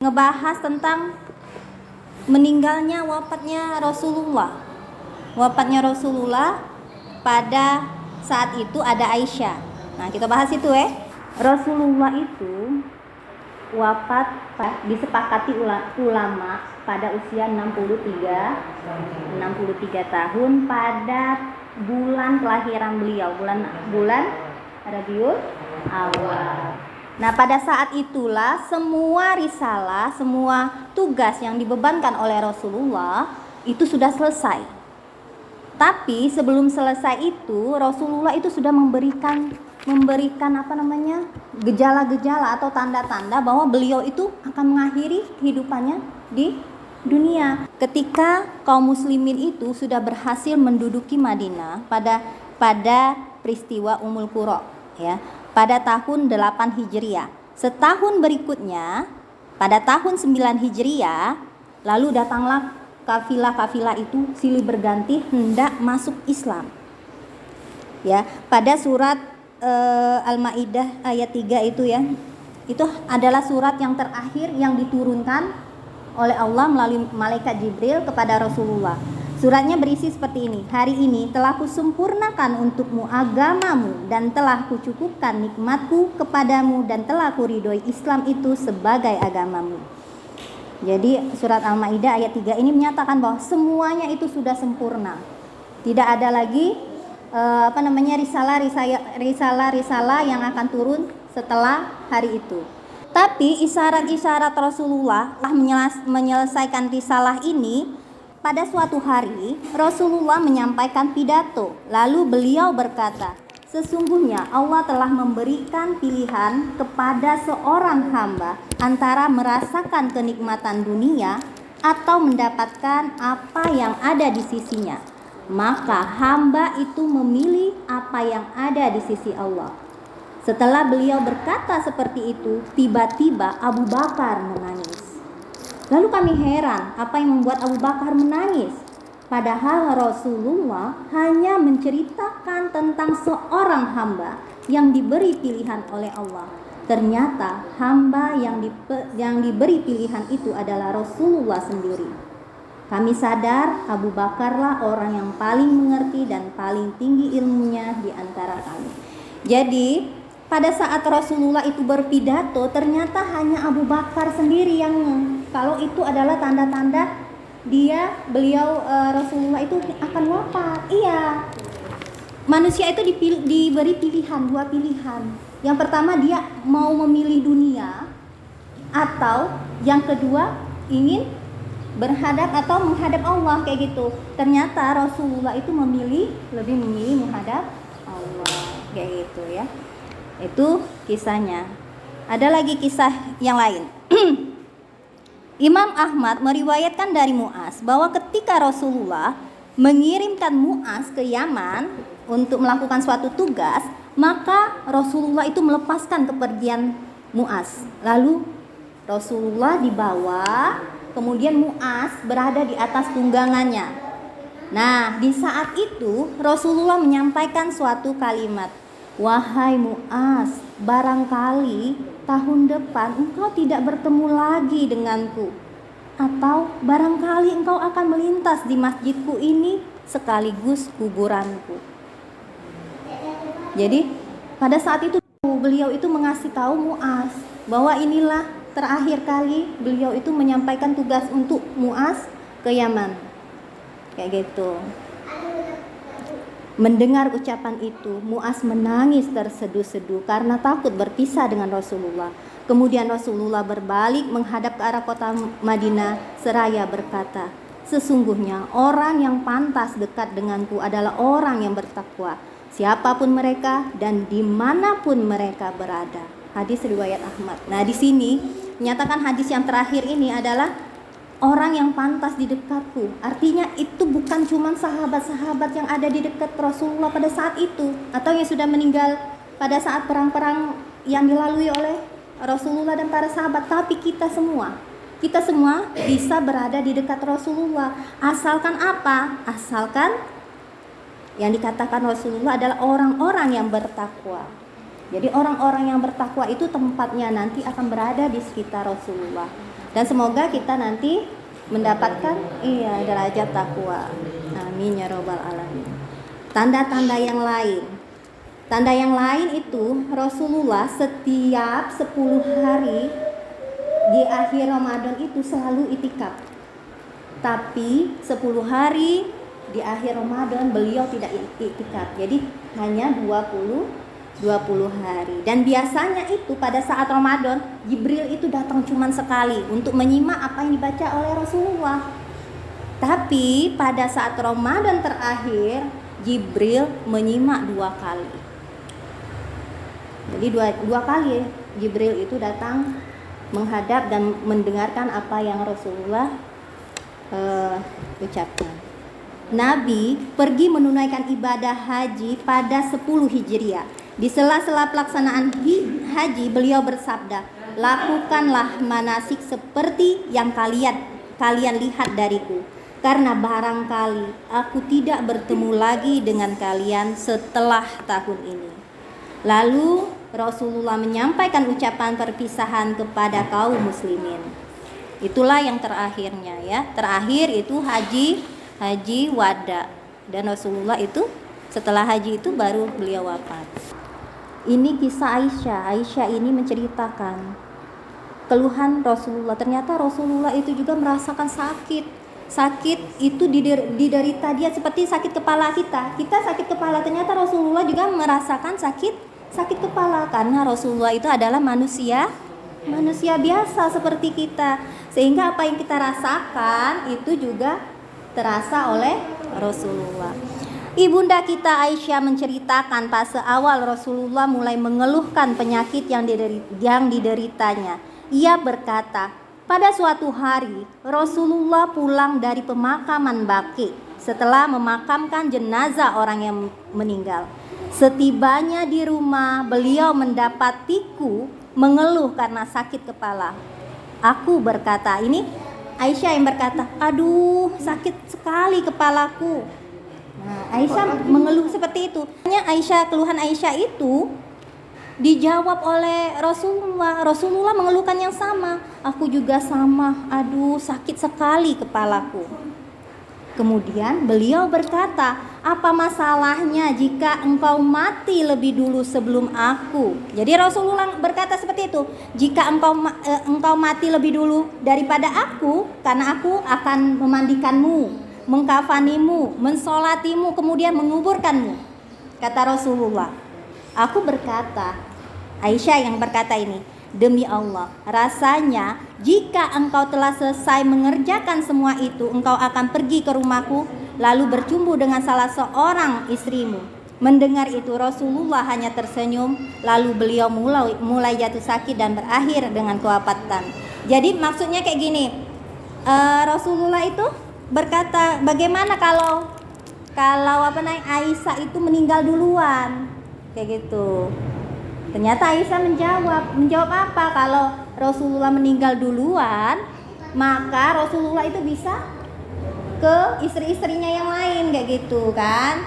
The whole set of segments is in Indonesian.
ngebahas tentang meninggalnya wafatnya Rasulullah pada saat itu ada Aisyah. Nah, kita bahas itu Rasulullah itu wafat disepakati ulama pada usia 63 tahun pada bulan kelahiran beliau, bulan Rabiul Awal. Nah, pada saat itulah semua risalah, semua tugas yang dibebankan oleh Rasulullah itu sudah selesai. Tapi sebelum selesai itu, Rasulullah itu sudah memberikan gejala-gejala atau tanda-tanda bahwa beliau itu akan mengakhiri kehidupannya di dunia. Ketika kaum muslimin itu sudah berhasil menduduki Madinah pada peristiwa Ummul Qura, pada tahun 8 Hijriah. Setahun berikutnya, pada tahun 9 Hijriah, lalu datanglah kafilah-kafilah itu silih berganti hendak masuk Islam. Pada surat Al-Maidah ayat 3 itu itu adalah surat yang terakhir yang diturunkan oleh Allah melalui malaikat Jibril kepada Rasulullah. Suratnya berisi seperti ini: hari ini telah kusempurnakan untukmu agamamu dan telah kucukupkan nikmatku kepadamu dan telah kuridhoi Islam itu sebagai agamamu. Jadi surat Al-Maidah ayat 3 ini menyatakan bahwa semuanya itu sudah sempurna. Tidak ada lagi risalah yang akan turun setelah hari itu. Tapi isyarat-isyarat Rasulullah telah menyelesaikan risalah ini. Pada suatu hari Rasulullah menyampaikan pidato, lalu beliau berkata, sesungguhnya Allah telah memberikan pilihan kepada seorang hamba antara merasakan kenikmatan dunia atau mendapatkan apa yang ada di sisinya. Maka hamba itu memilih apa yang ada di sisi Allah. Setelah beliau berkata seperti itu, tiba-tiba Abu Bakar menangis. Lalu kami heran apa yang membuat Abu Bakar menangis. Padahal Rasulullah hanya menceritakan tentang seorang hamba yang diberi pilihan oleh Allah. Ternyata hamba yang diberi pilihan itu adalah Rasulullah sendiri. Kami sadar Abu Bakarlah orang yang paling mengerti dan paling tinggi ilmunya di antara kami. Jadi pada saat Rasulullah itu berpidato, ternyata hanya Abu Bakar sendiri yang kalau itu adalah tanda-tanda Rasulullah itu akan wafat. Iya. Manusia itu diberi pilihan, 2 pilihan. Yang pertama dia mau memilih dunia, atau yang kedua ingin berhadap atau menghadap Allah kayak gitu. Ternyata Rasulullah itu lebih memilih menghadap Allah kayak gitu ya. Itu kisahnya. Ada lagi kisah yang lain. Imam Ahmad meriwayatkan dari Mu'az bahwa ketika Rasulullah mengirimkan Mu'az ke Yaman untuk melakukan suatu tugas, maka Rasulullah itu melepaskan kepergian Mu'az. Lalu Rasulullah dibawa, kemudian Mu'az berada di atas tunggangannya. Nah, di saat itu Rasulullah menyampaikan suatu kalimat, wahai Mu'az, barangkali tahun depan engkau tidak bertemu lagi denganku, atau barangkali engkau akan melintas di masjidku ini sekaligus kuburanku. Jadi pada saat itu beliau itu mengasih tahu Mu'az bahwa inilah terakhir kali beliau itu menyampaikan tugas untuk Mu'az ke Yaman. Kayak gitu. Mendengar ucapan itu, Mu'az menangis terseduh-seduh karena takut berpisah dengan Rasulullah. Kemudian Rasulullah berbalik menghadap ke arah kota Madinah seraya berkata, sesungguhnya orang yang pantas dekat denganku adalah orang yang bertakwa, siapapun mereka dan dimanapun mereka berada. Hadis riwayat Ahmad. Nah, di sini menyatakan hadis yang terakhir ini adalah orang yang pantas di dekatku. Artinya itu bukan cuma sahabat-sahabat yang ada di dekat Rasulullah pada saat itu, atau yang sudah meninggal pada saat perang-perang yang dilalui oleh Rasulullah dan para sahabat, tapi kita semua bisa berada di dekat Rasulullah. Asalkan apa? Asalkan yang dikatakan Rasulullah adalah orang-orang yang bertakwa. Jadi orang-orang yang bertakwa itu tempatnya nanti akan berada di sekitar Rasulullah. Dan semoga kita nanti mendapatkan derajat takwa. Amin ya robbal alamin. Tanda-tanda yang lain. Tanda yang lain itu Rasulullah setiap 10 hari di akhir Ramadan itu selalu itikaf. Tapi 10 hari di akhir Ramadan beliau tidak itikaf. Jadi hanya 20 hari. Dan biasanya itu pada saat Ramadan Jibril itu datang cuma sekali untuk menyimak apa yang dibaca oleh Rasulullah. Tapi pada saat Ramadan terakhir Jibril menyimak 2 kali. Jadi dua kali Jibril itu datang menghadap dan mendengarkan apa yang Rasulullah ucapkan. Nabi pergi menunaikan ibadah haji pada 10 Hijriah. Di sela-sela pelaksanaan haji beliau bersabda, lakukanlah manasik seperti yang kalian lihat dariku, karena barangkali aku tidak bertemu lagi dengan kalian setelah tahun ini. Lalu Rasulullah menyampaikan ucapan perpisahan kepada kaum muslimin. Itulah yang terakhirnya ya. Terakhir itu haji wada, dan Rasulullah itu setelah haji itu baru beliau wafat. Ini kisah Aisyah. Aisyah ini menceritakan keluhan Rasulullah. Ternyata Rasulullah itu juga merasakan sakit. Sakit itu diderita dia seperti sakit kepala kita. Kita sakit kepala, ternyata Rasulullah juga merasakan sakit kepala, karena Rasulullah itu adalah manusia biasa seperti kita. Sehingga apa yang kita rasakan itu juga terasa oleh Rasulullah. Ibunda kita Aisyah menceritakan pas awal Rasulullah mulai mengeluhkan penyakit yang dideritanya. Ia berkata, pada suatu hari Rasulullah pulang dari pemakaman Baqi setelah memakamkan jenazah orang yang meninggal. Setibanya di rumah, beliau mendapatiku mengeluh karena sakit kepala. Aku berkata, ini Aisyah yang berkata, aduh sakit sekali kepalaku. Nah, Aisyah mengeluh seperti itu. Keluhan Aisyah itu dijawab oleh Rasulullah. Rasulullah mengeluhkan yang sama. Aku juga sama, aduh sakit sekali kepalaku. Kemudian beliau berkata, apa masalahnya jika engkau mati lebih dulu sebelum aku? Jadi Rasulullah berkata seperti itu, jika engkau mati lebih dulu daripada aku, karena aku akan memandikanmu, mengkafanimu, mensolatimu, kemudian menguburkanmu. Kata Rasulullah. Aku berkata, Aisyah yang berkata ini, demi Allah, rasanya jika engkau telah selesai mengerjakan semua itu, engkau akan pergi ke rumahku lalu bercumbu dengan salah seorang istrimu. Mendengar itu Rasulullah hanya tersenyum, lalu beliau mulai jatuh sakit dan berakhir dengan kewafatan. Jadi maksudnya kayak gini, Rasulullah itu berkata, bagaimana kalau Aisyah itu meninggal duluan, kayak gitu. Ternyata Aisyah menjawab apa? Kalau Rasulullah meninggal duluan, maka Rasulullah itu bisa ke istri-istrinya yang lain, kayak gitu kan?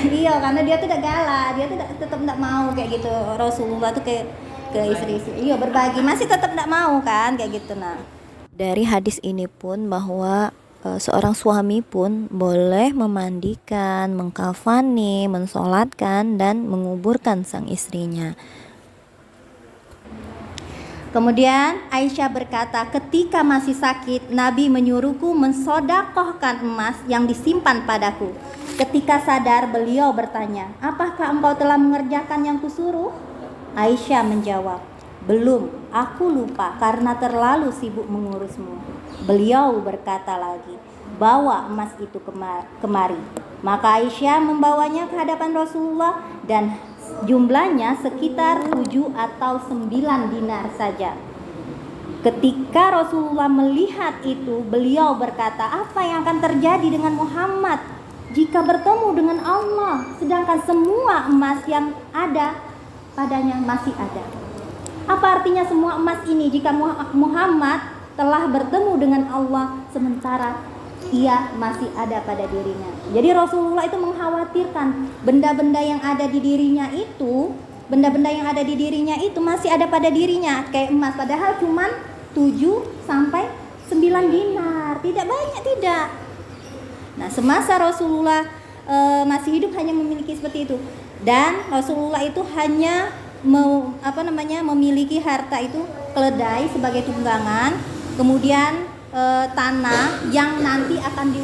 Iya, karena dia tuh udah galak, dia tuh tetap tidak mau kayak gitu. Rasulullah tuh ke istri-istri, iya berbagi, masih tetap tidak mau kan, kayak gitu. Nah, dari hadis ini pun bahwa seorang suami pun boleh memandikan, mengkafani, mensolatkan, dan menguburkan sang istrinya. Kemudian Aisyah berkata, ketika masih sakit, Nabi menyuruhku mensodakohkan emas yang disimpan padaku. Ketika sadar, beliau bertanya, apakah engkau telah mengerjakan yang kusuruh? Aisyah menjawab, belum, aku lupa karena terlalu sibuk mengurusmu. Beliau berkata lagi, bawa emas itu kemari. Maka Aisyah membawanya ke hadapan Rasulullah dan jumlahnya sekitar 7 atau 9 dinar saja. Ketika Rasulullah melihat itu, beliau berkata, apa yang akan terjadi dengan Muhammad jika bertemu dengan Allah, sedangkan semua emas yang ada padanya masih ada? Apa artinya semua emas ini jika Muhammad telah bertemu dengan Allah sementara ia masih ada pada dirinya? Jadi Rasulullah itu mengkhawatirkan benda-benda yang ada di dirinya itu benda-benda yang ada di dirinya itu masih ada pada dirinya, kayak emas, padahal cuma 7 sampai 9 dinar, tidak banyak, tidak. Nah, semasa Rasulullah masih hidup hanya memiliki seperti itu, dan Rasulullah itu hanya memiliki harta itu keledai sebagai tunggangan, kemudian tanah yang nanti akan